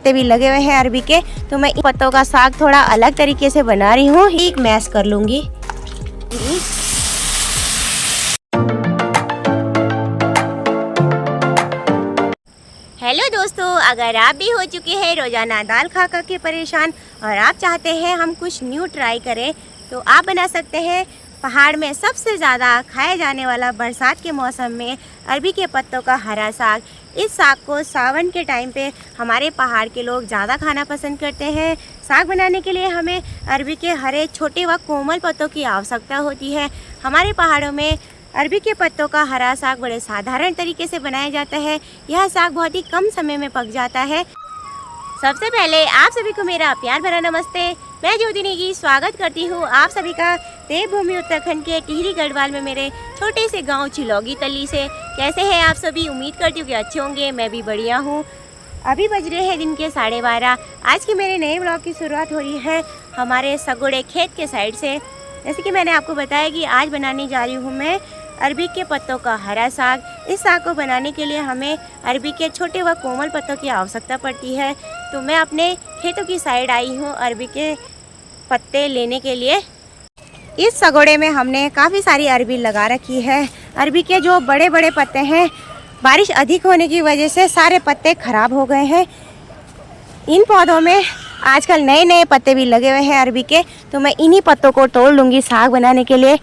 पत्ते भी लगे हुए हैं अरबी के, तो मैं इन पत्तों का साग थोड़ा अलग तरीके से बना रही हूँ। एक मैश कर लूँगी। हेलो दोस्तों, अगर आप भी हो चुके हैं रोज़ाना दाल खा खा के परेशान और आप चाहते हैं हम कुछ न्यू ट्राई करें, तो आप बना सकते हैं पहाड़ में सबसे ज़्यादा खाया जाने वाला बरसात के मौसम में अरबी के पत्तों का हरा साग। इस साग को सावन के टाइम पे हमारे पहाड़ के लोग ज़्यादा खाना पसंद करते हैं। साग बनाने के लिए हमें अरबी के हरे छोटे व कोमल पत्तों की आवश्यकता होती है। हमारे पहाड़ों में अरबी के पत्तों का हरा साग बड़े साधारण तरीके से बनाया जाता है। यह साग बहुत ही कम समय में पक जाता है। सबसे पहले आप सभी को मेरा प्यार भरा नमस्ते। मैं ज्योति नेगी स्वागत करती हूँ आप सभी का देवभूमि उत्तराखंड के टिहरी गढ़वाल में मेरे छोटे से गांव चिलौगी तली से। कैसे हैं आप सभी? उम्मीद करती हूँ कि अच्छे होंगे। मैं भी बढ़िया हूँ। अभी बज रहे हैं दिन के 12:30। आज के मेरे नए ब्लॉग की शुरुआत हो रही है हमारे सगोड़े खेत के साइड से। जैसे कि मैंने आपको बताया कि आज बनाने जा रही हूँ मैं अरबी के पत्तों का हरा साग। इस साग को बनाने के लिए हमें अरबी के छोटे व कोमल पत्तों की आवश्यकता पड़ती है। तो मैं अपने खेतों की साइड आई हूँ अरबी के पत्ते लेने के लिए। इस सगोड़े में हमने काफ़ी सारी अरबी लगा रखी है। अरबी के जो बड़े बड़े पत्ते हैं, बारिश अधिक होने की वजह से सारे पत्ते खराब हो गए हैं। इन पौधों में आजकल नए नए पत्ते भी लगे हुए हैं अरबी के, तो मैं इन्हीं पत्तों को तोड़ लूँगी साग बनाने के लिए।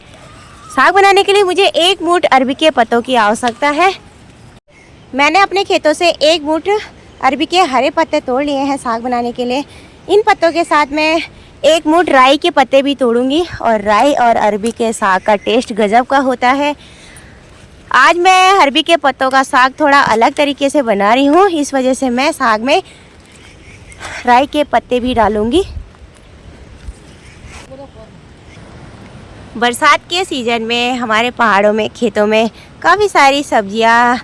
साग बनाने के लिए मुझे 1 मुठ अरबी के पत्तों की आवश्यकता है। मैंने अपने खेतों से 1 मुठ अरबी के हरे पत्ते तोड़ लिए हैं साग बनाने के लिए। इन पत्तों के साथ मैं 1 मुठ राई के पत्ते भी तोड़ूंगी और राई और अरबी के साग का टेस्ट गजब का होता है। आज मैं अरबी के पत्तों का साग थोड़ा अलग तरीके से बना रही हूँ, इस वजह से मैं साग में राई के पत्ते भी डालूंगी। बरसात के सीज़न में हमारे पहाड़ों में खेतों में काफ़ी सारी सब्जियां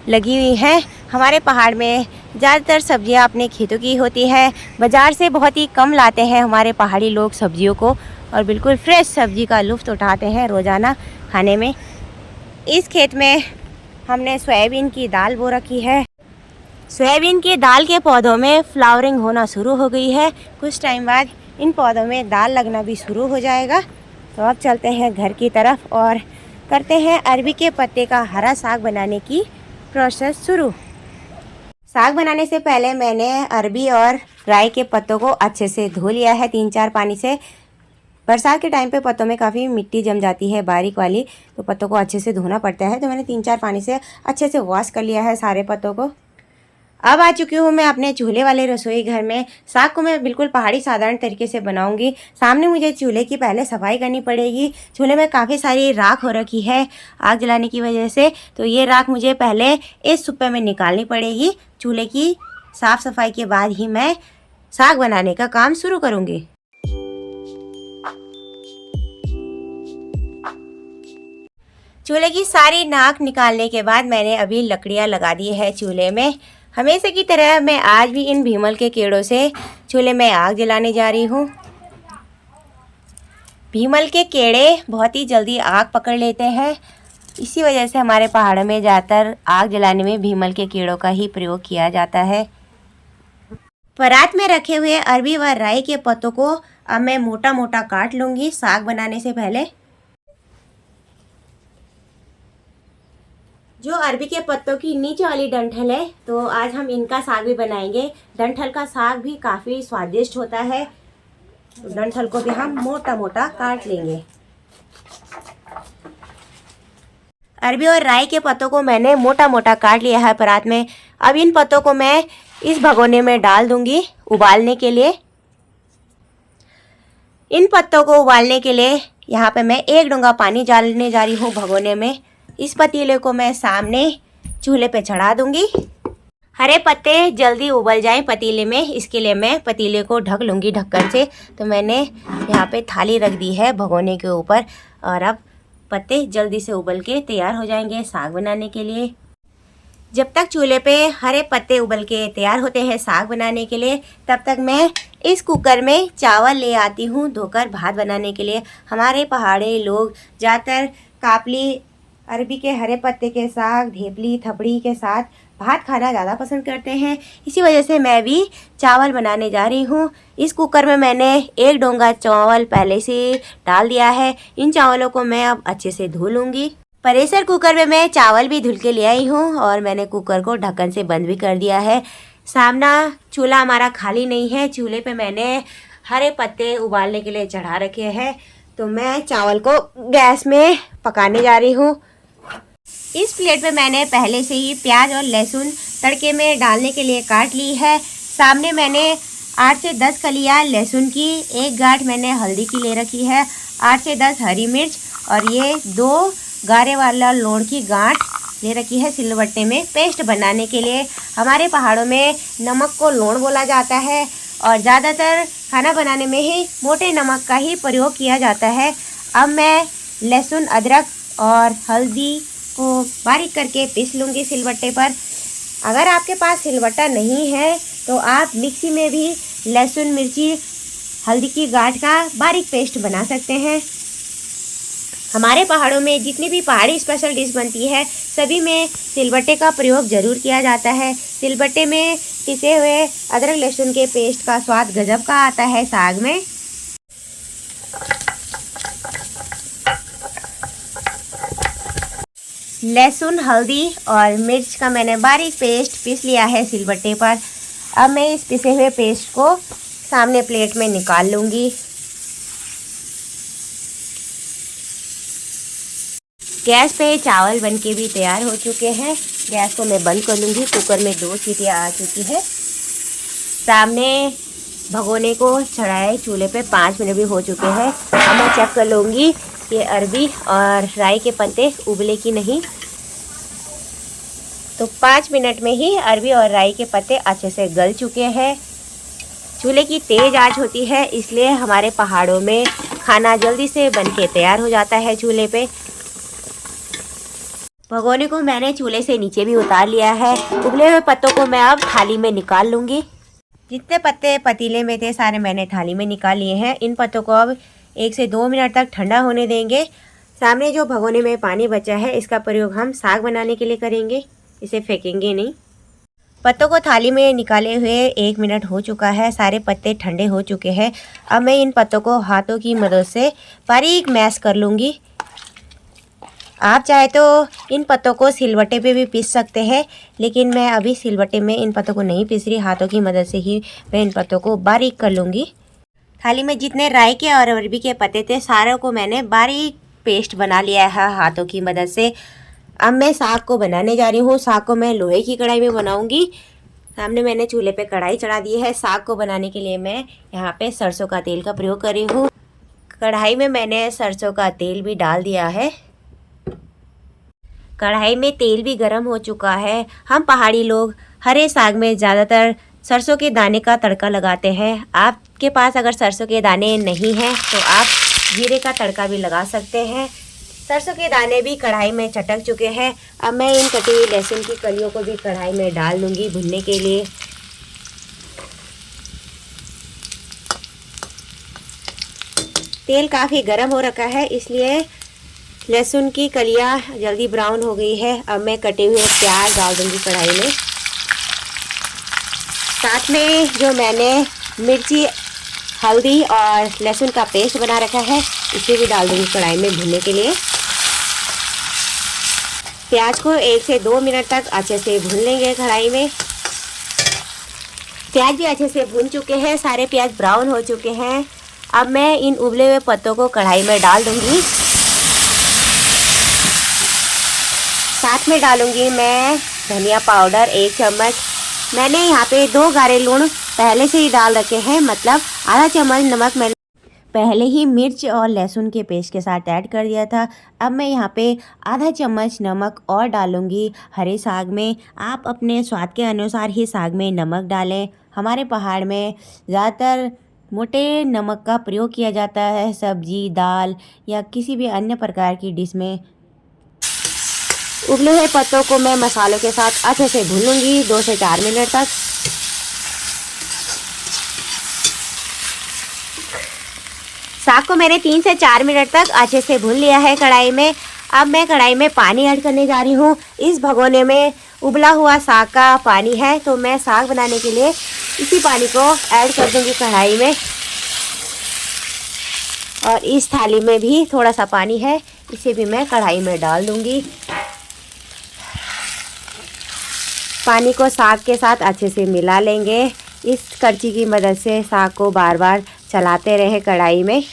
लगी हुई हैं। हमारे पहाड़ में ज़्यादातर सब्जियां अपने खेतों की होती है। बाज़ार से बहुत ही कम लाते हैं हमारे पहाड़ी लोग सब्जियों को, और बिल्कुल फ्रेश सब्जी का लुत्फ़ उठाते हैं रोज़ाना खाने में। इस खेत में हमने सोयाबीन की दाल बो रखी है। सोयाबीन की दाल के पौधों में फ्लावरिंग होना शुरू हो गई है। कुछ टाइम बाद इन पौधों में दाल लगना भी शुरू हो जाएगा। तो अब चलते हैं घर की तरफ और करते हैं अरबी के पत्ते का हरा साग बनाने की प्रोसेस शुरू। साग बनाने से पहले मैंने अरबी और राई के पत्तों को अच्छे से धो लिया है 3-4 पानी से। बरसात के टाइम पे पत्तों में काफ़ी मिट्टी जम जाती है बारीक वाली, तो पत्तों को अच्छे से धोना पड़ता है। तो मैंने 3-4 पानी से अच्छे से वॉश कर लिया है सारे पत्तों को। अब आ चुकी हूँ मैं अपने चूल्हे वाले रसोई घर में। साग को मैं बिल्कुल पहाड़ी साधारण तरीके से बनाऊंगी। सामने मुझे चूल्हे की पहले सफाई करनी पड़ेगी। चूल्हे में काफ़ी सारी राख हो रखी है आग जलाने की वजह से, तो ये राख मुझे पहले इस सुप्पे में निकालनी पड़ेगी। चूल्हे की साफ़ सफाई के बाद ही मैं साग बनाने का काम शुरू करूँगी। चूल्हे की सारी नाक निकालने के बाद मैंने अभी लकड़ियाँ लगा दी है चूल्हे में। हमेशा की तरह मैं आज भी इन भीमल के कीड़ों से चूल्हे में आग जलाने जा रही हूँ। भीमल के कीड़े बहुत ही जल्दी आग पकड़ लेते हैं, इसी वजह से हमारे पहाड़ों में ज़्यादातर आग जलाने में भीमल के कीड़ों का ही प्रयोग किया जाता है। परात में रखे हुए अरबी व राई के पत्तों को अब मैं मोटा मोटा काट लूँगी साग बनाने से पहले। जो अरबी के पत्तों की नीचे वाली डंठल है, तो आज हम इनका साग भी बनाएंगे। डंठल का साग भी काफ़ी स्वादिष्ट होता है, तो डंठल को भी हम मोटा मोटा काट लेंगे। अरबी और राई के पत्तों को मैंने मोटा मोटा काट लिया है परात में। अब इन पत्तों को मैं इस भगोने में डाल दूंगी उबालने के लिए। इन पत्तों को उबालने के लिए यहाँ पे मैं 1 डोंगा पानी डालने जा रही हूँ भगोने में। इस पतीले को मैं सामने चूल्हे पे चढ़ा दूंगी। हरे पत्ते जल्दी उबल जाएं पतीले में, इसके लिए मैं पतीले को ढक लूँगी ढक्कन से। तो मैंने यहाँ पे थाली रख दी है भगोने के ऊपर, और अब पत्ते जल्दी से उबल के तैयार हो जाएंगे साग बनाने के लिए। जब तक चूल्हे पे हरे पत्ते उबल के तैयार होते हैं साग बनाने के लिए, तब तक मैं इस कुकर में चावल ले आती हूँ धोकर भात बनाने के लिए। हमारे पहाड़ी लोग ज़्यादातर कापली, अरबी के हरे पत्ते के साग, ढेपली, थपड़ी के साथ भात खाना ज़्यादा पसंद करते हैं। इसी वजह से मैं भी चावल बनाने जा रही हूँ। इस कुकर में मैंने 1 डोंगा चावल पहले से डाल दिया है। इन चावलों को मैं अब अच्छे से धो लूँगी। प्रेशर कुकर में मैं चावल भी धुल के ले आई हूँ और मैंने कुकर को ढक्कन से बंद भी कर दिया है। सामना चूल्हा हमारा खाली नहीं है। चूल्हे पे मैंने हरे पत्ते उबालने के लिए चढ़ा रखे हैं। तो मैं चावल को गैस में पकाने जा रही हूँ। इस प्लेट पे मैंने पहले से ही प्याज और लहसुन तड़के में डालने के लिए काट ली है। सामने मैंने 8 से 10 कलियां लहसुन की, 1 गांठ मैंने हल्दी की ले रखी है, 8 से 10 हरी मिर्च और ये 2 गारे वाला लौंग की गांठ ले रखी है सिलबट्टे में पेस्ट बनाने के लिए। हमारे पहाड़ों में नमक को लौंग बोला जाता है और ज़्यादातर खाना बनाने में ही मोटे नमक का ही प्रयोग किया जाता है। अब मैं लहसुन, अदरक और हल्दी को बारीक करके पीस लूँगी सिलबट्टे पर। अगर आपके पास सिलबट्टा नहीं है तो आप मिक्सी में भी लहसुन, मिर्ची, हल्दी की गांठ का बारीक पेस्ट बना सकते हैं। हमारे पहाड़ों में जितनी भी पहाड़ी स्पेशल डिश बनती है सभी में सिलबट्टे का प्रयोग ज़रूर किया जाता है। सिलबट्टे में पिसे हुए अदरक लहसुन के पेस्ट का स्वाद गजब का आता है साग में। लहसुन, हल्दी और मिर्च का मैंने बारीक पेस्ट पीस लिया है सिलबट्टे पर। अब मैं इस पिसे हुए पेस्ट को सामने प्लेट में निकाल लूँगी। गैस पे चावल बनके भी तैयार हो चुके हैं। गैस को मैं बंद कर लूँगी। कुकर में 2 सीटियाँ आ चुकी है। सामने भगोने को चढ़ाए चूल्हे पे 5 मिनट भी हो चुके हैं। अब मैं चेक कर लूँगी कि अरबी और राई के पत्ते उबले कि नहीं। तो 5 मिनट में ही अरबी और राई के पत्ते अच्छे से गल चुके हैं। चूल्हे की तेज़ आंच होती है इसलिए हमारे पहाड़ों में खाना जल्दी से बनके तैयार हो जाता है चूल्हे पे। भगोने को मैंने चूल्हे से नीचे भी उतार लिया है। उबले हुए पत्तों को मैं अब थाली में निकाल लूँगी। जितने पत्ते पतीले में थे सारे मैंने थाली में निकाल लिए हैं। इन पत्तों को अब 1 से 2 मिनट तक ठंडा होने देंगे। सामने जो भगोने में पानी बचा है इसका प्रयोग हम साग बनाने के लिए करेंगे, इसे फेंकेंगे नहीं। पत्तों को थाली में निकाले हुए 1 मिनट हो चुका है। सारे पत्ते ठंडे हो चुके हैं। अब मैं इन पत्तों को हाथों की मदद से बारीक मैश कर लूँगी। आप चाहे तो इन पत्तों को सिलबट्टे पे भी पीस सकते हैं, लेकिन मैं अभी सिलबट्टे में इन पत्तों को नहीं पीस रही। हाथों की मदद से ही मैं इन पत्तों को बारीक कर लूँगी। थाली में जितने राई के और अरबी के पत्ते थे सारों को मैंने बारीक पेस्ट बना लिया है हाथों की मदद से। अब मैं साग को बनाने जा रही हूँ। साग को मैं लोहे की कढ़ाई में बनाऊँगी। सामने मैंने चूल्हे पे कढ़ाई चढ़ा दी है। साग को बनाने के लिए मैं यहाँ पे सरसों का तेल का प्रयोग कर रही हूँ। कढ़ाई में मैंने सरसों का तेल भी डाल दिया है। कढ़ाई में तेल भी गर्म हो चुका है। हम पहाड़ी लोग हरे साग में ज़्यादातर सरसों के दाने का तड़का लगाते हैं। आपके पास अगर सरसों के दाने नहीं हैं तो आप जीरे का तड़का भी लगा सकते हैं। सरसों के दाने भी कढ़ाई में चटक चुके हैं। अब मैं इन कटी हुई लहसुन की कलियों को भी कढ़ाई में डाल दूँगी भुनने के लिए। तेल काफ़ी गर्म हो रखा है इसलिए लहसुन की कलियां जल्दी ब्राउन हो गई है। अब मैं कटे हुए प्याज डाल दूँगी कढ़ाई में। साथ में जो मैंने मिर्ची, हल्दी और लहसुन का पेस्ट बना रखा है इसे भी डाल दूँगी कढ़ाई में भूनने के लिए। प्याज को 1 से 2 मिनट तक अच्छे से भून लेंगे कढ़ाई में। प्याज भी अच्छे से भून चुके हैं। सारे प्याज ब्राउन हो चुके हैं। अब मैं इन उबले हुए पत्तों को कढ़ाई में डाल दूँगी। साथ में डालूंगी मैं धनिया पाउडर 1 चम्मच। मैंने यहाँ पे 2 गारे लूण पहले से ही डाल रखे हैं, मतलब आधा चम्मच नमक मैंने पहले ही मिर्च और लहसुन के पेस्ट के साथ ऐड कर दिया था। अब मैं यहाँ पे आधा चम्मच नमक और डालूंगी। हरे साग में आप अपने स्वाद के अनुसार ही साग में नमक डालें। हमारे पहाड़ में ज़्यादातर मोटे नमक का प्रयोग किया जाता है सब्जी, दाल या किसी भी अन्य प्रकार की डिश में। उबले हुए पत्तों को मैं मसालों के साथ अच्छे से भूनूंगी 2 से 4 मिनट तक। साग को मैंने 3 से 4 मिनट तक अच्छे से भून लिया है कढ़ाई में। अब मैं कढ़ाई में पानी ऐड करने जा रही हूँ। इस भगोने में उबला हुआ साग का पानी है, तो मैं साग बनाने के लिए इसी पानी को ऐड कर दूंगी कढ़ाई में। और इस थाली में भी थोड़ा सा पानी है, इसे भी मैं कढ़ाई में डाल दूंगी। पानी को साग के साथ अच्छे से मिला लेंगे। इस करछी की मदद से साग को बार बार चलाते रहें कढ़ाई में।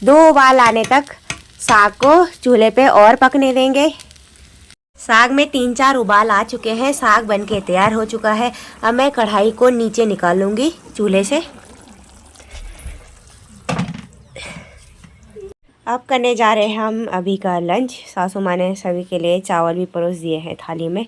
2 उबाल आने तक साग को चूल्हे पे और पकने देंगे। साग में 3-4 उबाल आ चुके हैं, साग बनके तैयार हो चुका है। अब मैं कढ़ाई को नीचे निकालूंगी चूल्हे से। अब करने जा रहे हैं हम अभी का लंच। सासू माँ ने सभी के लिए चावल भी परोस दिए हैं थाली में।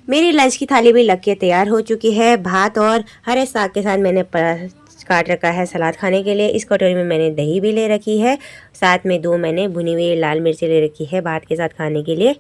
मेरी लंच की थाली भी लग के तैयार हो चुकी है। भात और हरे साग के साथ मैंने काट रखा है सलाद खाने के लिए। इस कटोरी में मैंने दही भी ले रखी है, साथ में 2 मैंने भुनी हुई लाल मिर्ची ले रखी है भात के साथ खाने के लिए।